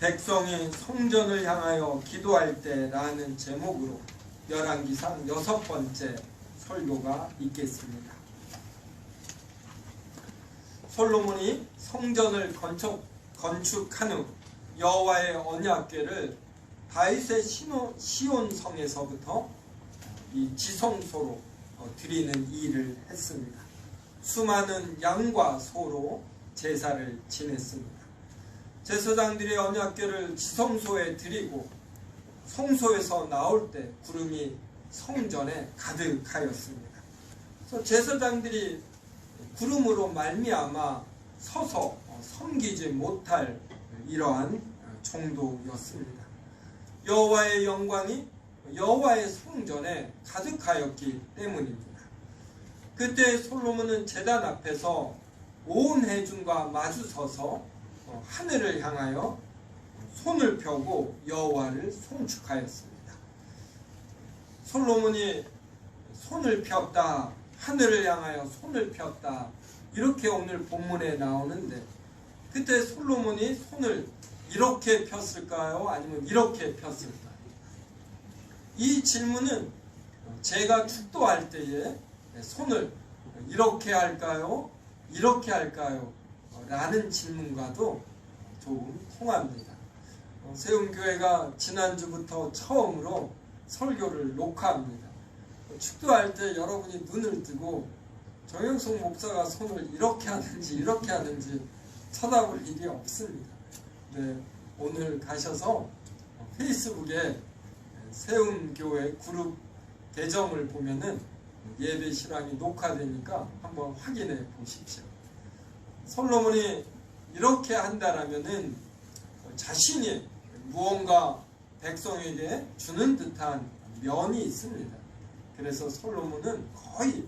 백성이 성전을 향하여 기도할 때라는 제목으로 열왕기상 6번째 설교가 있겠습니다. 솔로몬이 성전을 건축한 후 여호와의 언약궤를 다윗의 시온성에서부터 이 지성소로 드리는 일을 했습니다. 수많은 양과 소로 제사를 지냈습니다. 제사장들이 언약궤를 지성소에 드리고 성소에서 나올 때 구름이 성전에 가득하였습니다. 그래서 제사장들이 구름으로 말미암아 서서 섬기지 못할 이러한 정도였습니다. 여호와의 영광이 여호와의 성전에 가득하였기 때문입니다. 그때 솔로몬은 제단 앞에서 온 회중과 마주서서 하늘을 향하여 손을 펴고 여호와를 송축하였습니다. 솔로몬이 손을 폈다, 하늘을 향하여 손을 폈다, 이렇게 오늘 본문에 나오는데, 그때 솔로몬이 손을 이렇게 폈을까요? 아니면 이렇게 폈을까요? 이 질문은 제가 축도할 때에 손을 이렇게 할까요? 이렇게 할까요? 라는 질문과도 조금 통합니다. 세움교회가 지난주부터 처음으로 설교를 녹화합니다. 축도할 때 여러분이 눈을 뜨고 정영석 목사가 손을 이렇게 하는지 이렇게 하는지 쳐다볼 일이 없습니다. 네, 오늘 가셔서 페이스북에 세움교회 그룹 계정을 보면은 예배 실황이 녹화되니까 한번 확인해 보십시오. 솔로몬이 이렇게 한다라면은 자신이 무언가 백성에게 주는 듯한 면이 있습니다. 그래서 솔로몬은 거의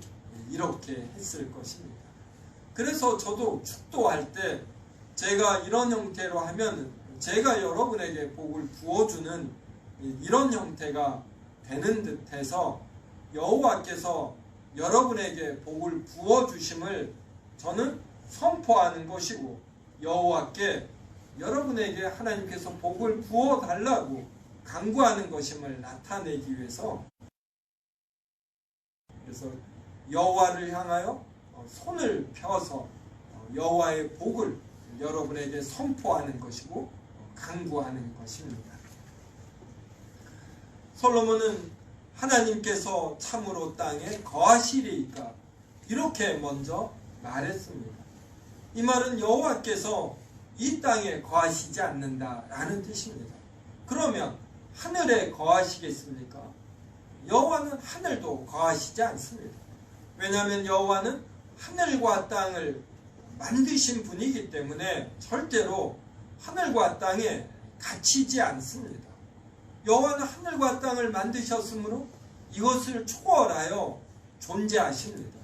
이렇게 했을 것입니다. 그래서 저도 축도할 때 제가 이런 형태로 하면 제가 여러분에게 복을 부어주는 이런 형태가 되는 듯해서 여호와께서 여러분에게 복을 부어주심을 저는 선포하는 것이고, 여호와께 여러분에게 하나님께서 복을 부어달라고 간구하는 것임을 나타내기 위해서, 그래서 여호와를 향하여 손을 펴서 여호와의 복을 여러분에게 선포하는 것이고 간구하는 것입니다. 솔로몬은 하나님께서 참으로 땅에 거하시리이까 이렇게 먼저 말했습니다. 이 말은 여호와께서 이 땅에 거하시지 않는다라는 뜻입니다. 그러면 하늘에 거하시겠습니까? 여호와는 하늘도 거하시지 않습니다. 왜냐하면 여호와는 하늘과 땅을 만드신 분이기 때문에 절대로 하늘과 땅에 갇히지 않습니다. 여호와는 하늘과 땅을 만드셨으므로 이것을 초월하여 존재하십니다.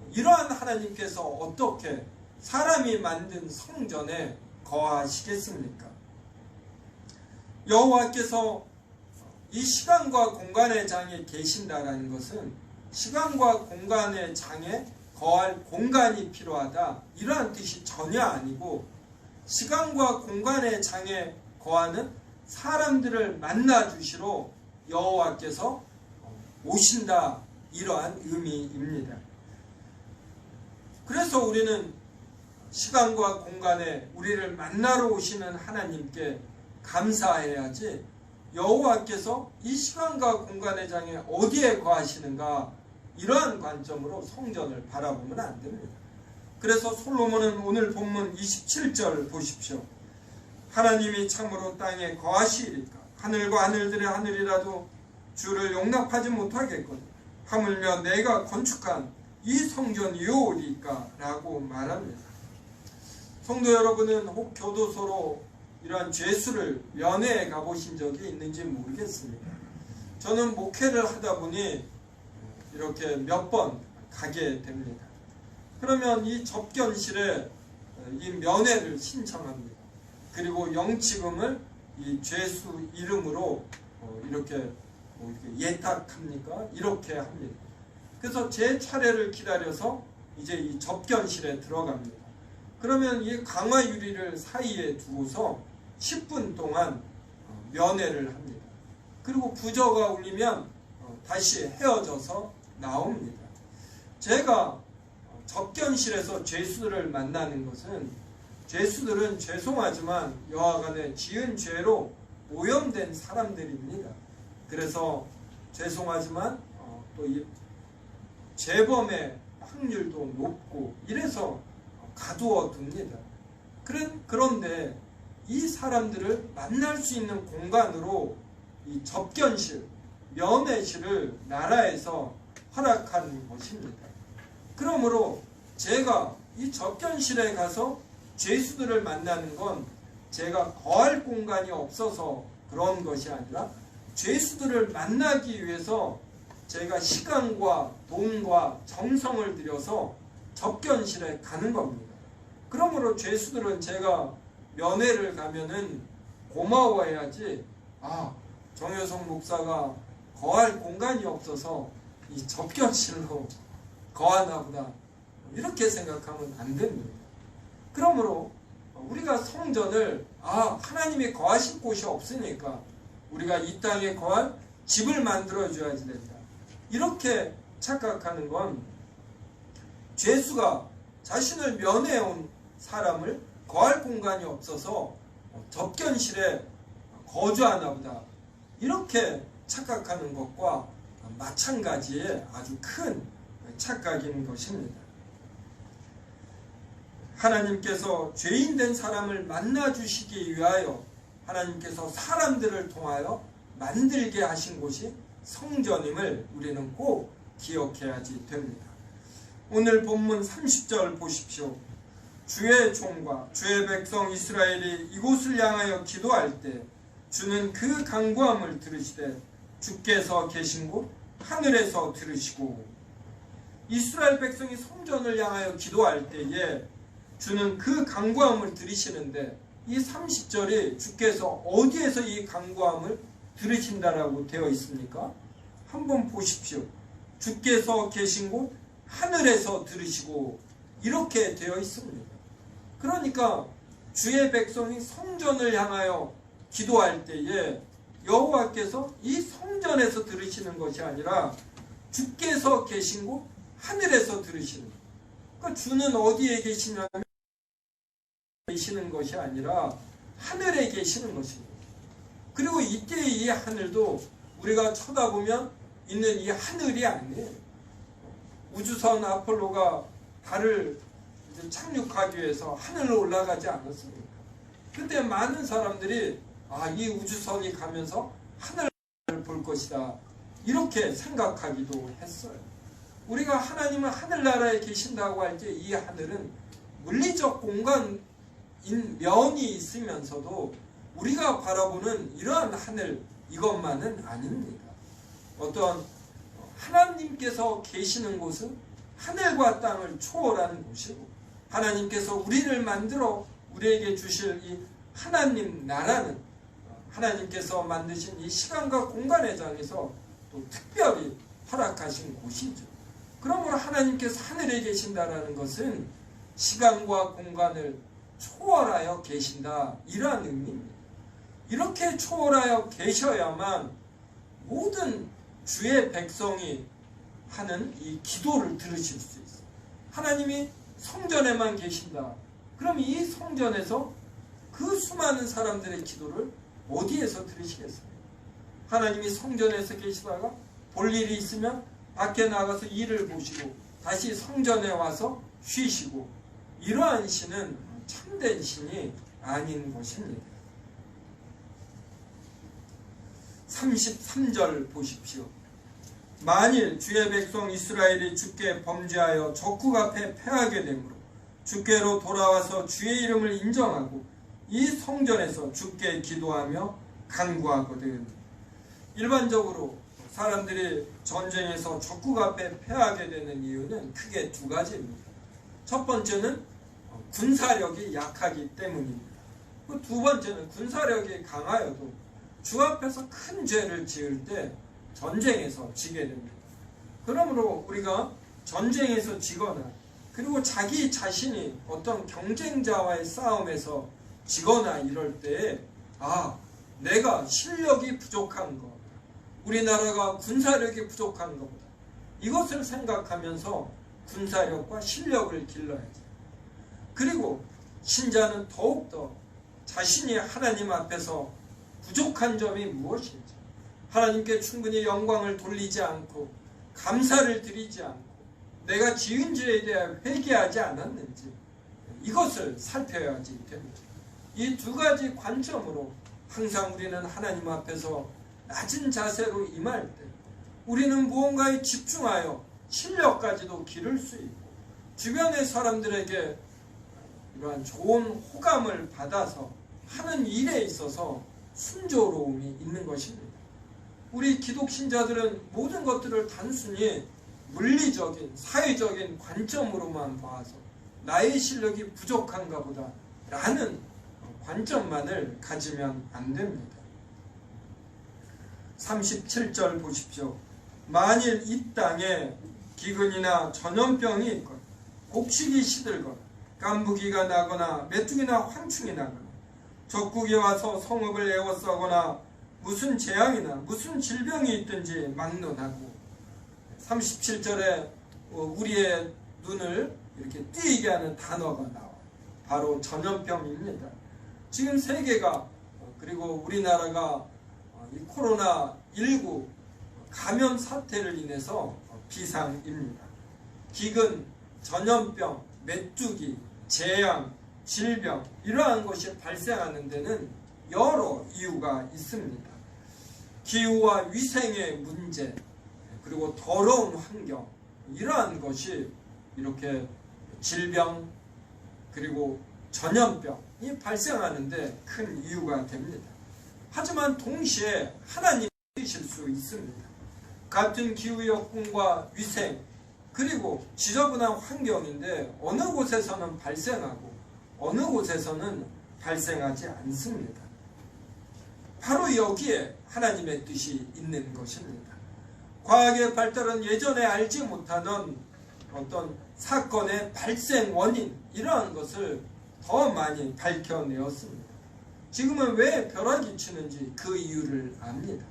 이러한 하나님께서 어떻게 사람이 만든 성전에 거하시겠습니까? 여호와께서 이 시간과 공간의 장에 계신다라는 것은 시간과 공간의 장에 거할 공간이 필요하다, 이러한 뜻이 전혀 아니고, 시간과 공간의 장에 거하는 사람들을 만나 주시러 여호와께서 오신다, 이러한 의미입니다. 그래서 우리는 시간과 공간에 우리를 만나러 오시는 하나님께 감사해야지, 여호와께서 이 시간과 공간의 장에 어디에 거하시는가, 이러한 관점으로 성전을 바라보면 안 됩니다. 그래서 솔로몬은 오늘 본문 27절 보십시오. 하나님이 참으로 땅에 거하시리까 하늘과 하늘들의 하늘이라도 주를 용납하지 못하겠거든 하물며 내가 건축한 이 성전이오리까 라고 말합니다. 성도 여러분은 혹 교도소로 이러한 죄수를 면회해 가보신 적이 있는지 모르겠습니다. 저는 목회를 하다 보니 이렇게 몇 번 가게 됩니다. 그러면 이 접견실에 이 면회를 신청합니다. 그리고 영치금을 이 죄수 이름으로 이렇게 예탁합니까? 이렇게 합니다. 그래서 제 차례를 기다려서 이제 이 접견실에 들어갑니다. 그러면 이 강화 유리를 사이에 두고서 10분 동안 면회를 합니다. 그리고 부저가 울리면 다시 헤어져서 나옵니다. 제가 접견실에서 죄수들을 만나는 것은, 죄수들은 죄송하지만 여하간에 지은 죄로 오염된 사람들입니다. 그래서 죄송하지만 또 이 재범의 확률도 높고 이래서 가두어 둡니다. 그런데 이 사람들을 만날 수 있는 공간으로 이 접견실, 면회실을 나라에서 허락한 것입니다. 그러므로 제가 이 접견실에 가서 죄수들을 만나는 건 제가 거할 공간이 없어서 그런 것이 아니라 죄수들을 만나기 위해서 제가 시간과 돈과 정성을 들여서 접견실에 가는 겁니다. 그러므로 죄수들은 제가 면회를 가면은 고마워해야지, 정효성 목사가 거할 공간이 없어서 이 접견실로 거하나 보다, 이렇게 생각하면 안 됩니다. 그러므로 우리가 성전을 하나님이 거하실 곳이 없으니까 우리가 이 땅에 거할 집을 만들어 줘야지 된다, 이렇게 착각하는 건 죄수가 자신을 면회해온 사람을 거할 공간이 없어서 접견실에 거주하나 보다, 이렇게 착각하는 것과 마찬가지의 아주 큰 착각인 것입니다. 하나님께서 죄인된 사람을 만나주시기 위하여 하나님께서 사람들을 통하여 만들게 하신 곳이 성전임을 우리는 꼭 기억해야지 됩니다. 오늘 본문 30절 보십시오. 주의 종과 주의 백성 이스라엘이 이곳을 향하여 기도할 때 주는 그 간구함을 들으시되 주께서 계신 곳 하늘에서 들으시고, 이스라엘 백성이 성전을 향하여 기도할 때에 주는 그 간구함을 들으시는데, 이 30절이 주께서 어디에서 이 간구함을 들으신다라고 되어 있습니까? 한번 보십시오. 주께서 계신 곳 하늘에서 들으시고, 이렇게 되어 있습니다. 그러니까 주의 백성이 성전을 향하여 기도할 때에 여호와께서 이 성전에서 들으시는 것이 아니라 주께서 계신 곳 하늘에서 들으시는 것. 그러니까 주는 어디에 계시냐면 계시는 것이 아니라 하늘에 계시는 것입니다. 그리고 이때의 이 하늘도 우리가 쳐다보면 있는 이 하늘이 아니에요. 우주선 아폴로가 달을 착륙하기 위해서 하늘로 올라가지 않았습니까? 그때 많은 사람들이 이 우주선이 가면서 하늘을 볼 것이다, 이렇게 생각하기도 했어요. 우리가 하나님은 하늘나라에 계신다고 할 때 이 하늘은 물리적 공간인 면이 있으면서도 우리가 바라보는 이러한 하늘, 이것만은 아닙니다. 어떤 하나님께서 계시는 곳은 하늘과 땅을 초월하는 곳이고, 하나님께서 우리를 만들어 우리에게 주실 이 하나님 나라는 하나님께서 만드신 이 시간과 공간의 장에서 또 특별히 허락하신 곳이죠. 그러므로 하나님께서 하늘에 계신다라는 것은 시간과 공간을 초월하여 계신다, 이러한 의미입니다. 이렇게 초월하여 계셔야만 모든 주의 백성이 하는 이 기도를 들으실 수 있어요. 하나님이 성전에만 계신다, 그럼 이 성전에서 그 수많은 사람들의 기도를 어디에서 들으시겠어요? 하나님이 성전에서 계시다가 볼 일이 있으면 밖에 나가서 일을 보시고 다시 성전에 와서 쉬시고, 이러한 신은 참된 신이 아닌 것입니다. 33절 보십시오. 만일 주의 백성 이스라엘이 주께 범죄하여 적국 앞에 패하게 되므로 주께로 돌아와서 주의 이름을 인정하고 이 성전에서 주께 기도하며 간구하거든. 일반적으로 사람들이 전쟁에서 적국 앞에 패하게 되는 이유는 크게 두 가지입니다. 첫 번째는 군사력이 약하기 때문입니다. 두 번째는 군사력이 강하여도 주 앞에서 큰 죄를 지을 때 전쟁에서 지게 됩니다. 그러므로 우리가 전쟁에서 지거나 그리고 자기 자신이 어떤 경쟁자와의 싸움에서 지거나 이럴 때에 내가 실력이 부족한 것, 우리나라가 군사력이 부족한 것보다 이것을 생각하면서 군사력과 실력을 길러야지. 그리고 신자는 더욱더 자신이 하나님 앞에서 부족한 점이 무엇인지, 하나님께 충분히 영광을 돌리지 않고 감사를 드리지 않고 내가 지은 죄에 대해 회개하지 않았는지 이것을 살펴야지 됩니다. 이 두 가지 관점으로 항상 우리는 하나님 앞에서 낮은 자세로 임할 때 우리는 무언가에 집중하여 실력까지도 기를 수 있고 주변의 사람들에게 이러한 좋은 호감을 받아서 하는 일에 있어서 순조로움이 있는 것입니다. 우리 기독신자들은 모든 것들을 단순히 물리적인, 사회적인 관점으로만 봐서 나의 실력이 부족한가 보다 라는 관점만을 가지면 안 됩니다. 37절 보십시오. 만일 이 땅에 기근이나 전염병이 있거나 곡식이 시들거나 깐부기가 나거나 메뚜기나 황충이 나거나 적국이 와서 성읍을 에워싸거나 무슨 재앙이나 무슨 질병이 있든지 막론하고 37절에 우리의 눈을 이렇게 띄게 하는 단어가 나와요. 바로 전염병입니다. 지금 세계가 그리고 우리나라가 이 코로나19 감염 사태를 인해서 비상입니다. 기근, 전염병, 메뚜기, 재앙, 질병 이러한 것이 발생하는 데는 여러 이유가 있습니다. 기후와 위생의 문제 그리고 더러운 환경 이러한 것이 이렇게 질병 그리고 전염병이 발생하는데 큰 이유가 됩니다. 하지만 동시에 하나님이 계실 수 있습니다. 같은 기후 여건과 위생 그리고 지저분한 환경인데 어느 곳에서는 발생하고 어느 곳에서는 발생하지 않습니다. 바로 여기에 하나님의 뜻이 있는 것입니다. 과학의 발달은 예전에 알지 못하는 어떤 사건의 발생 원인 이러한 것을 더 많이 밝혀내었습니다. 지금은 왜 벼락이 치는지 그 이유를 압니다.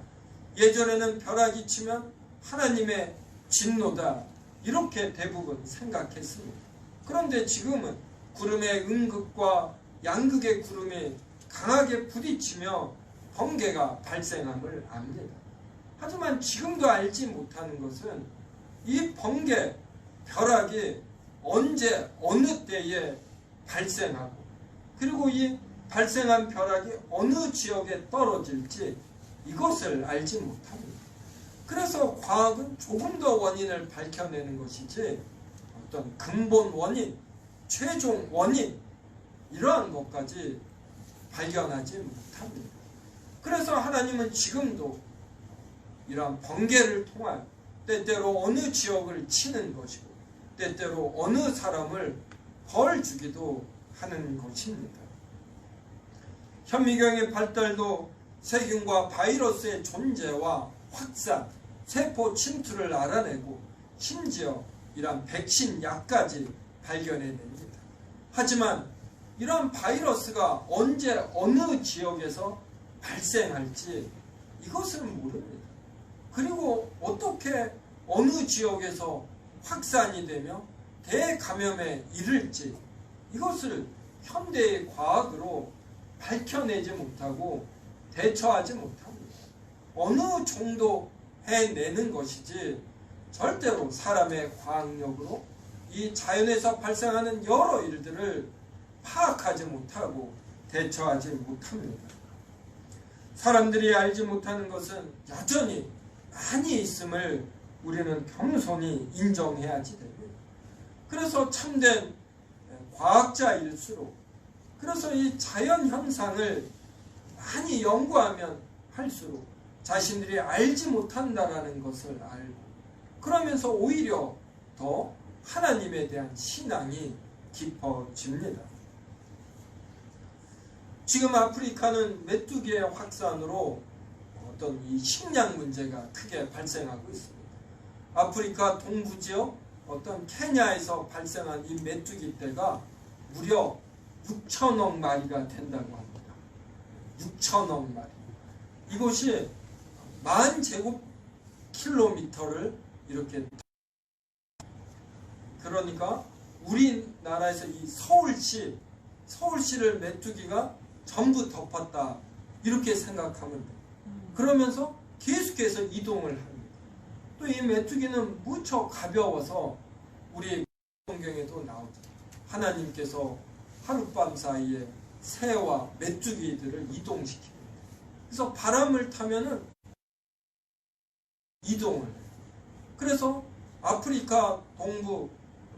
예전에는 벼락이 치면 하나님의 진노다 이렇게 대부분 생각했습니다. 그런데 지금은 구름의 음극과 양극의 구름이 강하게 부딪히며 번개가 발생함을 압니다. 하지만 지금도 알지 못하는 것은 이 번개, 벼락이 언제 어느 때에 발생하고 그리고 이 발생한 벼락이 어느 지역에 떨어질지 이것을 알지 못합니다. 그래서 과학은 조금 더 원인을 밝혀내는 것이지 어떤 근본 원인, 최종 원인 이러한 것까지 발견하지 못합니다. 그래서 하나님은 지금도 이러한 번개를 통한 때때로 어느 지역을 치는 것이고 때때로 어느 사람을 벌 주기도 하는 것입니다. 현미경의 발달도 세균과 바이러스의 존재와 확산, 세포 침투를 알아내고 심지어 이러한 백신 약까지 발견해냅니다. 하지만 이러한 바이러스가 언제 어느 지역에서 발생할지 이것을 모릅니다. 그리고 어떻게 어느 지역에서 확산이 되며 대감염에 이를지 이것을 현대의 과학으로 밝혀내지 못하고 대처하지 못합니다. 어느 정도 해내는 것이지 절대로 사람의 과학력으로 이 자연에서 발생하는 여러 일들을 파악하지 못하고 대처하지 못합니다. 사람들이 알지 못하는 것은 여전히 많이 있음을 우리는 겸손히 인정해야지 됩니다. 그래서 참된 과학자일수록 그래서 이 자연 현상을 많이 연구하면 할수록 자신들이 알지 못한다라는 것을 알고 그러면서 오히려 더 하나님에 대한 신앙이 깊어집니다. 지금 아프리카는 메뚜기의 확산으로 어떤 이 식량 문제가 크게 발생하고 있습니다. 아프리카 동부 지역 어떤 케냐에서 발생한 이 메뚜기 떼가 무려 6천억 마리가 된다고 합니다. 6천억 마리. 이곳이 10,000제곱킬로미터를 이렇게, 그러니까 우리나라에서 이 서울시를 메뚜기가 전부 덮었다, 이렇게 생각하면 돼요. 그러면서 계속해서 이동을 합니다. 또 이 메뚜기는 무척 가벼워서 우리 성경에도 나오죠. 하나님께서 하룻밤 사이에 새와 메뚜기들을 이동시킵니다. 그래서 바람을 타면은 이동을 해요. 그래서 아프리카 동부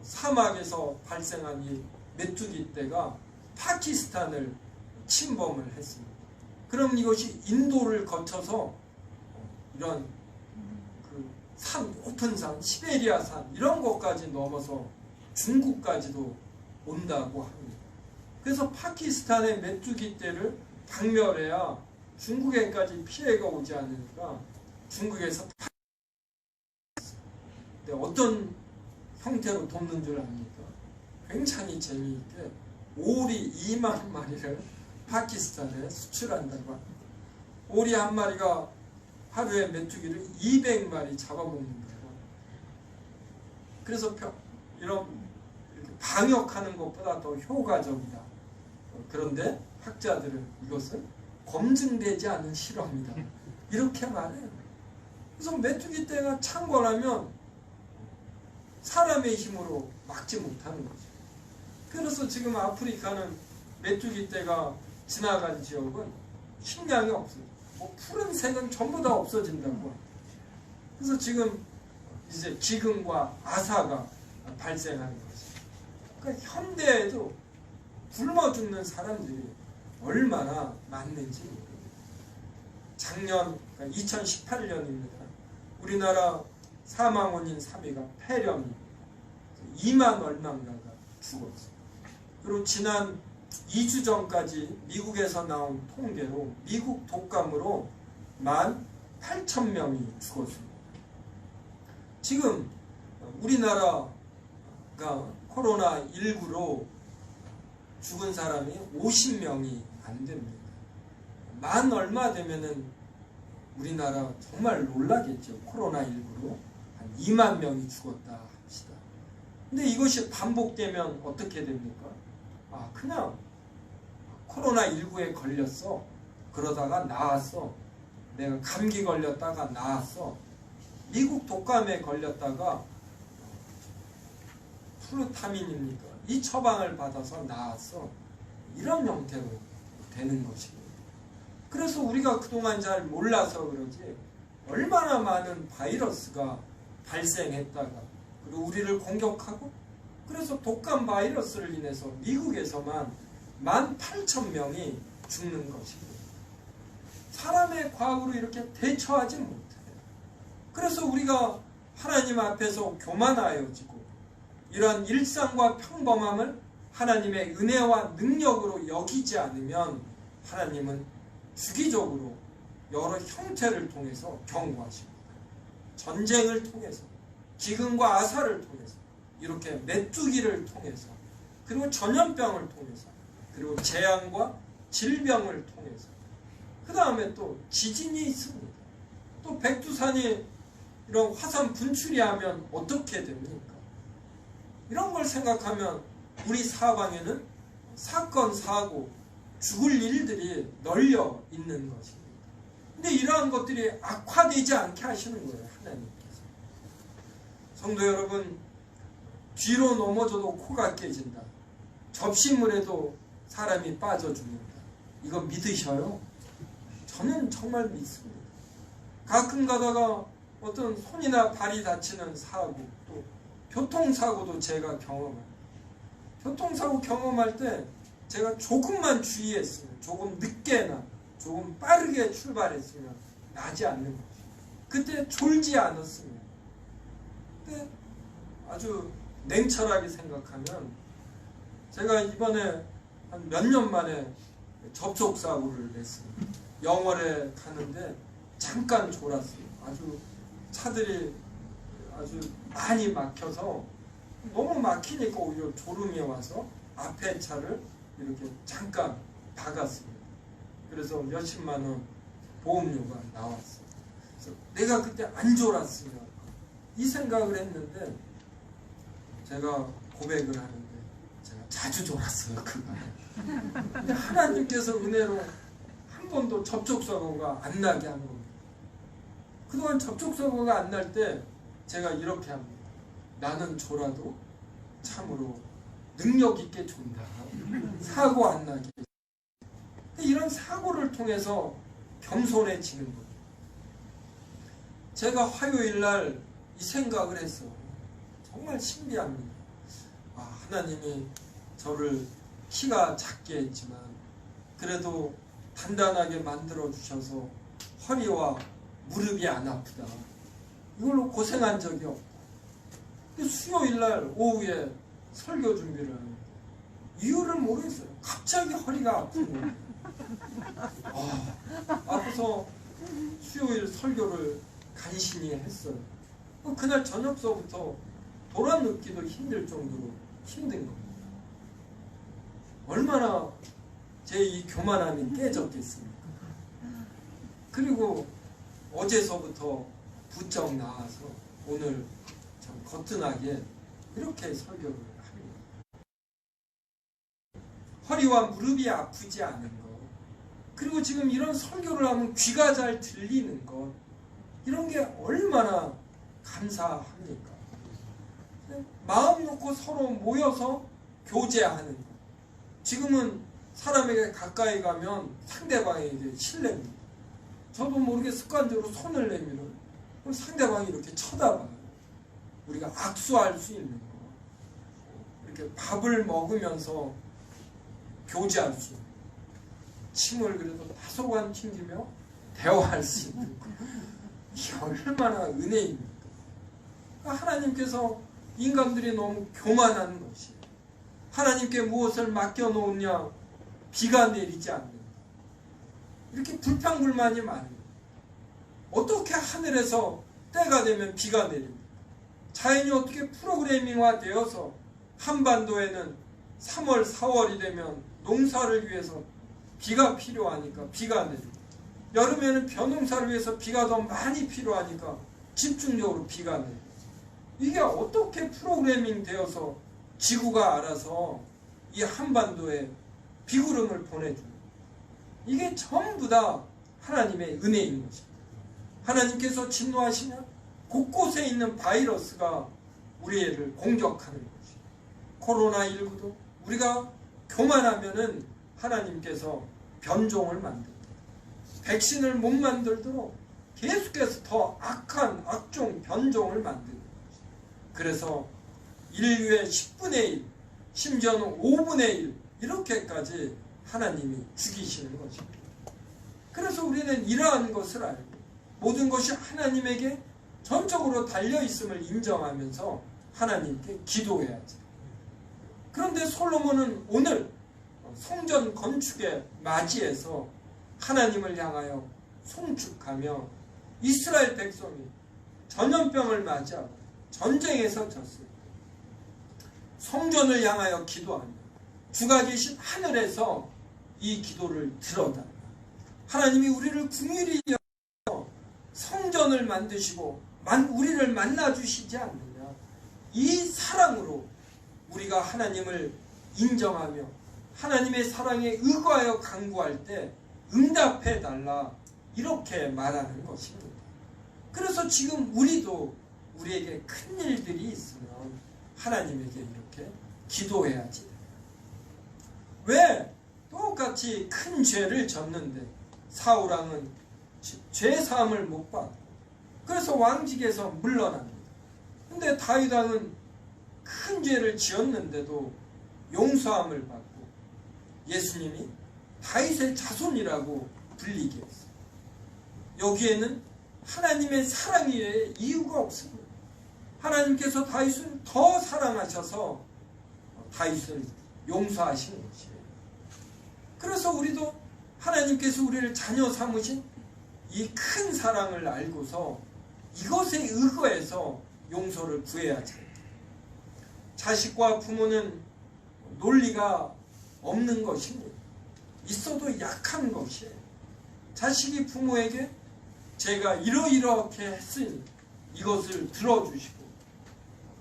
사막에서 발생한 이 메뚜기 떼가 파키스탄을 침범을 했습니다. 그럼 이것이 인도를 거쳐서 이런 그 산, 높은 산, 시베리아 산 이런 곳까지 넘어서 중국까지도 온다고 합니다. 그래서 파키스탄의 메뚜기 떼를 박멸해야 중국에까지 피해가 오지 않으니까 중국에서 어떤 형태로 돕는 줄 압니까? 굉장히 재미있게 오리 2만 마리를 파키스탄에 수출한다고 합니다. 오리 한 마리가 하루에 메뚜기를 200마리 잡아먹는 거예요. 그래서 이런 방역하는 것보다 더 효과적이다. 그런데 학자들은 이것은 검증되지 않은 실험이다, 이렇게 말해요. 그래서 메뚜기 떼가 창궐하면 사람의 힘으로 막지 못하는 거죠. 그래서 지금 아프리카는 메뚜기 떼가 지나간 지역은 식량이 없어요. 뭐 푸른색은 전부 다 없어진다고 합니다. 그래서 지금 이제 기근과 아사가 발생하는 거죠. 그러니까 현대에도 굶어 죽는 사람들이 얼마나 많는지 모릅니다. 작년 2018년입니다. 우리나라 사망 원인 3위가 폐렴입니다. 2만 얼마인가가 죽었어요. 그리고 지난 2주 전까지 미국에서 나온 통계로 미국 독감으로 18,000명이 죽었습니다. 지금 우리나라가 코로나19로 죽은 사람이 50명이 안 됩니다. 만 얼마 되면은 우리나라 정말 놀라겠죠. 코로나19로 한 2만 명이 죽었다 합시다. 근데 이것이 반복되면 어떻게 됩니까? 그냥 코로나19에 걸렸어. 그러다가 나았어. 내가 감기 걸렸다가 나았어. 미국 독감에 걸렸다가 플루타민입니까? 이 처방을 받아서 나았어. 이런 형태로 되는 것입니다. 그래서 우리가 그동안 잘 몰라서 그러지 얼마나 많은 바이러스가 발생했다가 그리고 우리를 공격하고, 그래서 독감 바이러스를 인해서 미국에서만 18,000명이 죽는 것입니다. 사람의 과학으로 이렇게 대처하지 못해요. 그래서 우리가 하나님 앞에서 교만하여지고 이러한 일상과 평범함을 하나님의 은혜와 능력으로 여기지 않으면 하나님은 주기적으로 여러 형태를 통해서 경고하십니다. 전쟁을 통해서, 기근과 아사를 통해서, 이렇게 메뚜기를 통해서, 그리고 전염병을 통해서, 그리고 재앙과 질병을 통해서, 그 다음에 또 지진이 있습니다. 또 백두산이 이런 화산 분출이 하면 어떻게 됩니까? 이런 걸 생각하면 우리 사방에는 사건, 사고, 죽을 일들이 널려 있는 것입니다. 근데 이러한 것들이 악화되지 않게 하시는 거예요, 하나님께서. 성도 여러분, 뒤로 넘어져도 코가 깨진다. 접시물에도 사람이 빠져 죽는다. 이거 믿으셔요? 저는 정말 믿습니다. 가끔 가다가 어떤 손이나 발이 다치는 사고, 또 교통사고도 제가 경험합니다. 교통사고 경험할 때 제가 조금만 주의했으면, 조금 늦게나 조금 빠르게 출발했으면 나지 않는 거죠. 그때 졸지 않았으면. 근데 아주 냉철하게 생각하면 제가 이번에 한 몇 년 만에 접촉사고를 냈습니다. 영월에 가는데 잠깐 졸았어요. 아주 차들이 아주 많이 막혀서 너무 막히니까 오히려 졸음이 와서 앞에 차를 이렇게 잠깐 박았습니다. 그래서 몇십만 원 보험료가 나왔어요. 그래서 내가 그때 안 졸았으면 이 생각을 했는데, 제가 고백을 하는데 제가 자주 졸았어요. 그날 하나님께서 은혜로 한 번도 접촉사고가 안 나게 한 겁니다. 그동안 접촉사고가 안 날 때 제가 이렇게 합니다. 나는 졸아도 참으로 능력 있게 존다. 사고 안 나게. 이런 사고를 통해서 겸손해지는 거예요. 제가 화요일 날 이 생각을 했어요. 정말 신기합니다. 하나님이 저를 키가 작게 했지만 그래도 단단하게 만들어 주셔서 허리와 무릎이 안 아프다. 이걸로 고생한 적이 없다. 수요일 날 오후에 설교 준비를 하는데 이유를 모르겠어요. 갑자기 허리가 아픈 거예요. 아파서 수요일 설교를 간신히 했어요. 그날 저녁서부터 돌아눕기도 힘들 정도로 힘든 겁니다. 얼마나 제 이 교만함이 깨졌겠습니까? 그리고 어제서부터 부쩍 나와서 오늘 참 거뜬하게 이렇게 설교를 합니다. 허리와 무릎이 아프지 않은 것, 그리고 지금 이런 설교를 하면 귀가 잘 들리는 것, 이런 게 얼마나 감사합니까? 마음 놓고 서로 모여서 교제하는 것. 지금은 사람에게 가까이 가면 상대방에게 실례입니다. 저도 모르게 습관적으로 손을 내밀어요. 그럼 상대방이 이렇게 쳐다봐요. 우리가 악수할 수 있는 거, 이렇게 밥을 먹으면서 교제할 수 있는 거, 침을 그래도 다소간 튕기며 대화할 수 있는 거, 이게 얼마나 은혜입니까? 하나님께서 인간들이 너무 교만한 것이에요. 하나님께 무엇을 맡겨놓으냐 비가 내리지 않는다. 이렇게 불평불만이 많아요. 어떻게 하늘에서 때가 되면 비가 내립니까? 자연이 어떻게 프로그래밍화 되어서 한반도에는 3월, 4월이 되면 농사를 위해서 비가 필요하니까 비가 내립니다. 여름에는 벼농사를 위해서 비가 더 많이 필요하니까 집중적으로 비가 내립니다. 이게 어떻게 프로그래밍 되어서 지구가 알아서 이 한반도에 비구름을 보내줍니다. 이게 전부 다 하나님의 은혜인 것입니다. 하나님께서 진노하시면 곳곳에 있는 바이러스가 우리를 공격하는 것입니다. 코로나19도 우리가 교만하면은 하나님께서 변종을 만듭니다. 백신을 못 만들도록 계속해서 더 악한 악종 변종을 만듭니다. 그래서 인류의 10분의 1, 심지어는 5분의 1 이렇게까지 하나님이 죽이시는 것입니다. 그래서 우리는 이러한 것을 알고 모든 것이 하나님에게 전적으로 달려있음을 인정하면서 하나님께 기도해야지. 그런데 솔로몬은 오늘 성전 건축에 맞이해서 하나님을 향하여 송축하며 이스라엘 백성이 전염병을 맞이하고 전쟁에서 졌습니다. 성전을 향하여 기도하며 주가 계신 하늘에서 이 기도를 들어달라. 하나님이 우리를 긍휼히 여겨 성전을 만드시고 우리를 만나주시지 않느냐. 이 사랑으로 우리가 하나님을 인정하며 하나님의 사랑에 의거하여 간구할 때 응답해달라. 이렇게 말하는 것입니다. 그래서 지금 우리도 우리에게 큰 일들이 있으면 하나님에게 이렇게 기도해야지. 왜? 똑같이 큰 죄를 졌는데 사울왕은 죄사함을 못 받고 그래서 왕직에서 물러납니다. 근데 다윗왕은 큰 죄를 지었는데도 용서함을 받고 예수님이 다윗의 자손이라고 불리게 했어요. 여기에는 하나님의 사랑 외에 이유가 없습니다. 하나님께서 다윗을 더 사랑하셔서 다윗을 용서하시는 것이에요. 그래서 우리도 하나님께서 우리를 자녀 삼으신 이 큰 사랑을 알고서 이것에 의거해서 용서를 구해야지. 자식과 부모는 논리가 없는 것입니다. 있어도 약한 것이에요. 자식이 부모에게 제가 이러이렇게 했으니 이것을 들어주시고,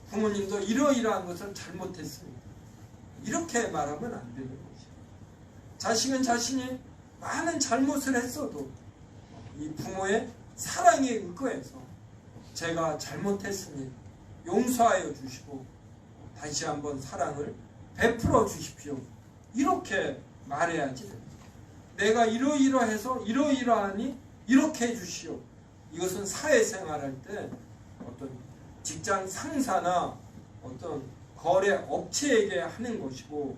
부모님도 이러이러한 것을 잘못했습니다, 이렇게 말하면 안 되는 것이에요. 자식은 자신이 많은 잘못을 했어도 이 부모의 사랑에 의거해서 제가 잘못했으니 용서하여 주시고 다시 한번 사랑을 베풀어 주십시오, 이렇게 말해야지 됩니다. 내가 이러이러해서 이러이러하니 이렇게 해주시오. 이것은 사회생활할 때 어떤 직장 상사나 어떤 거래 업체에게 하는 것이고,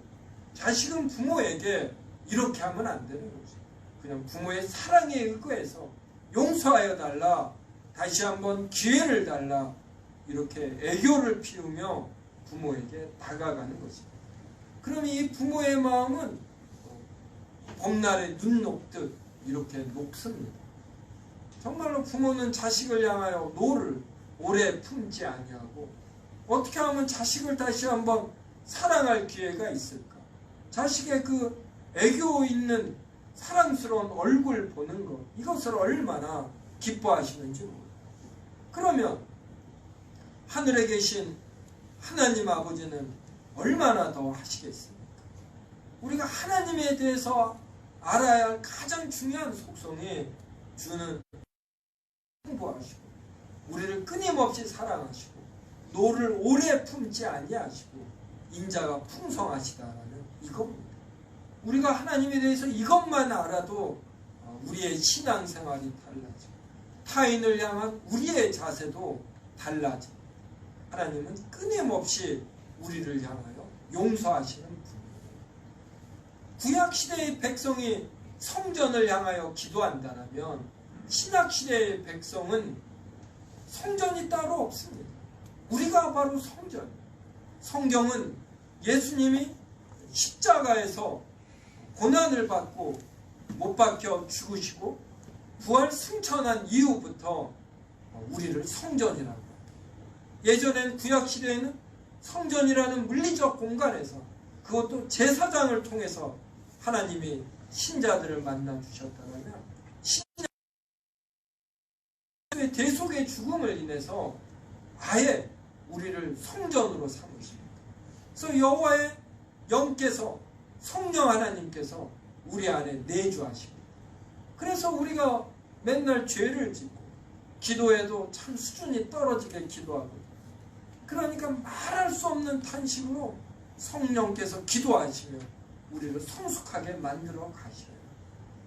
자식은 부모에게 이렇게 하면 안 되는 거죠. 그냥 부모의 사랑에 의거해서 용서하여 달라, 다시 한번 기회를 달라, 이렇게 애교를 피우며 부모에게 다가가는 것입니다. 그럼 이 부모의 마음은 봄날에 눈 녹듯 이렇게 녹습니다. 정말로 부모는 자식을 향하여 노를 오래 품지 아니하고, 어떻게 하면 자식을 다시 한번 사랑할 기회가 있을까? 자식의 그 애교 있는 사랑스러운 얼굴 보는 것, 이것을 얼마나 기뻐하시는지 모릅니다. 그러면 하늘에 계신 하나님 아버지는 얼마나 더 하시겠습니까? 우리가 하나님에 대해서 알아야 할 가장 중요한 속성이, 주는 풍부하시고 우리를 끊임없이 사랑하시고 노를 오래 품지 아니하시고 인자가 풍성하시다라는 이겁니다. 우리가 하나님에 대해서 이것만 알아도 우리의 신앙생활이 달라져, 타인을 향한 우리의 자세도 달라져. 하나님은 끊임없이 우리를 향하여 용서하시는 분이에요. 구약시대의 백성이 성전을 향하여 기도한다면 신약시대의 백성은 성전이 따로 없습니다. 우리가 바로 성전. 성경은 예수님이 십자가에서 고난을 받고 못 박혀 죽으시고 부활 승천한 이후부터 우리를 성전이라고 합니다. 예전엔 구약시대에는 성전이라는 물리적 공간에서, 그것도 제사장을 통해서 하나님이 신자들을 만나 주셨다면, 신자의 대속의 죽음을 인해서 아예 우리를 성전으로 삼으십니다. 그래서 여호와의 영께서, 성령 하나님께서 우리 안에 내주하십니다. 그래서 우리가 맨날 죄를 짓고 기도해도 참 수준이 떨어지게 기도하고, 그러니까 말할 수 없는 탄식으로 성령께서 기도하시며 우리를 성숙하게 만들어 가셔요.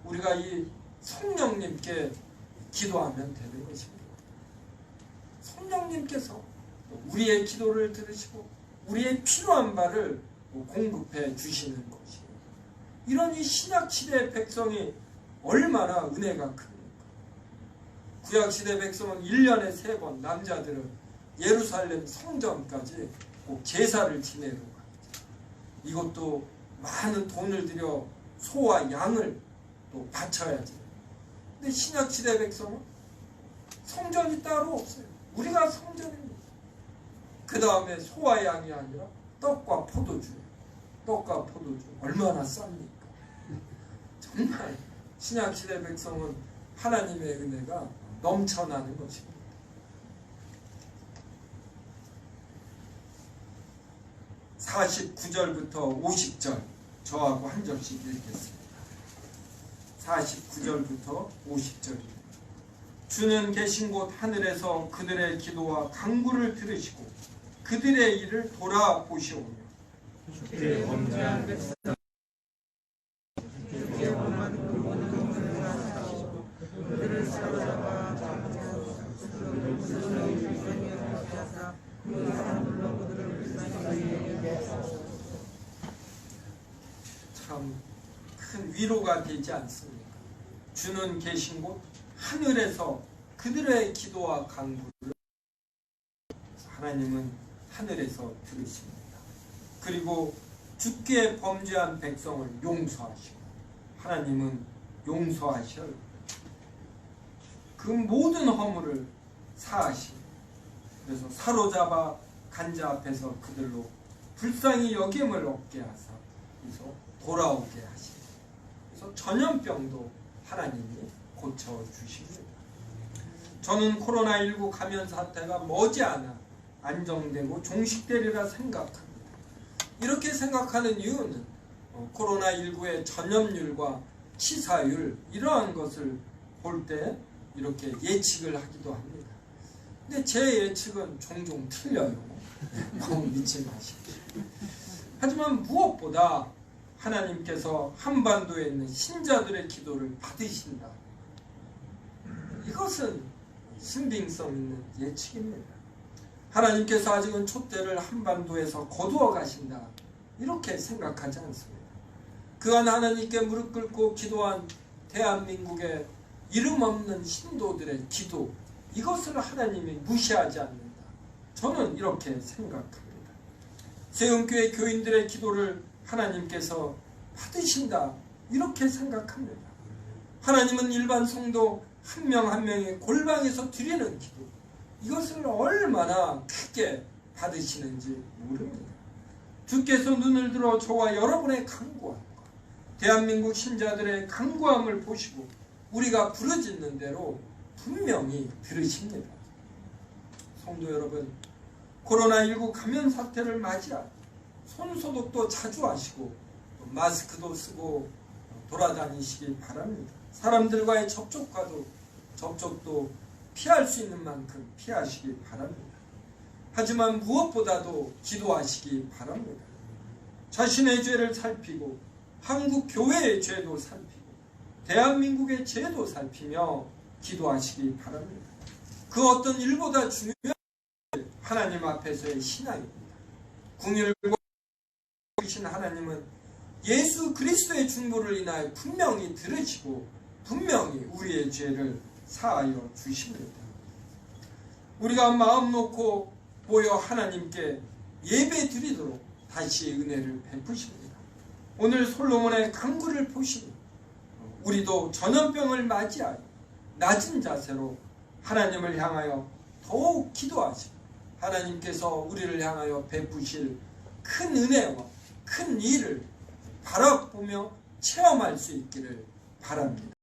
우리가 이 성령님께 기도하면 되는 것입니다. 성령님께서 우리의 기도를 들으시고 우리의 필요한 바를 공급해 주시는 것이에요. 이런 이 신약시대의 백성이 얼마나 은혜가 큽니까? 구약시대 백성은 1년에 3번 남자들은 예루살렘 성전까지 꼭 제사를 지내러 가죠. 이것도 많은 돈을 들여 소와 양을 또 바쳐야지. 근데 신약시대 백성은 성전이 따로 없어요. 우리가 성전입니다. 그 다음에 소와 양이 아니라 떡과 포도주예요. 떡과 포도주 얼마나 쌉니까? 정말 신약시대 백성은 하나님의 은혜가 넘쳐나는 것입니다. 49절부터 50절 저하고 한 절씩 읽겠습니다. 49절부터 50절입니다. 주는 계신 곳 하늘에서 그들의 기도와 간구를 들으시고 그들의 일을 돌아보시오며 주께 범죄한 백성 주께 범한 모든 하시고 그들을 사로잡아 그들을 불쌍히 하사 그 사람들로 그들을 불쌍히 하사. 참 큰 위로가 되지 않습니까? 주는 계신 곳 하늘에서 그들의 기도와 간구를 하나님은 하늘에서 들으십니다. 그리고 주께 범죄한 백성을 용서하시고 하나님은 용서하셔 그 모든 허물을 사하십니다. 그래서 사로잡아 간자 앞에서 그들로 불쌍히 여김을 얻게 하사, 그래서 돌아오게 하십니다. 그래서 전염병도 하나님이 고쳐주십니다. 저는 코로나19 감염 사태가 머지않아 안정되고 종식되리라 생각합니다. 이렇게 생각하는 이유는 코로나19의 전염률과 치사율 이러한 것을 볼 때 이렇게 예측을 하기도 합니다. 근데 제 예측은 종종 틀려요. 너무 믿지 마십시오. 하지만 무엇보다 하나님께서 한반도에 있는 신자들의 기도를 받으신다. 이것은 신빙성 있는 예측입니다. 하나님께서 아직은 촛대를 한반도에서 거두어 가신다. 이렇게 생각하지 않습니다. 그간 하나님께 무릎 꿇고 기도한 대한민국의 이름 없는 신도들의 기도, 이것을 하나님이 무시하지 않는다. 저는 이렇게 생각합니다. 세움교회 교인들의 기도를 하나님께서 받으신다. 이렇게 생각합니다. 하나님은 일반 성도 한 명 한 명이 골방에서 드리는 기도, 이것을 얼마나 크게 받으시는지 모릅니다. 주께서 눈을 들어 저와 여러분의 간구함과 대한민국 신자들의 간구함을 보시고 우리가 부르짖는 대로 분명히 들으십니다. 성도 여러분, 코로나19 감염 사태를 맞이하여 손소독도 자주 하시고 마스크도 쓰고 돌아다니시기 바랍니다. 사람들과의 접촉도 피할 수 있는 만큼 피하시기 바랍니다. 하지만 무엇보다도 기도하시기 바랍니다. 자신의 죄를 살피고 한국 교회의 죄도 살피고 대한민국의 죄도 살피며 기도하시기 바랍니다. 그 어떤 일보다 중요한 하나님 앞에서의 신앙입니다. 궁일과 이신 하나님은 예수 그리스도의 중보를 인하여 분명히 들으시고 분명히 우리의 죄를 사하여 주십니다. 우리가 마음 놓고 모여 하나님께 예배 드리도록 다시 은혜를 베푸십니다. 오늘 솔로몬의 간구를 보시니 우리도 전염병을 맞이하여 낮은 자세로 하나님을 향하여 더욱 기도하시고 하나님께서 우리를 향하여 베푸실 큰 은혜와 큰 일을 바라보며 체험할 수 있기를 바랍니다.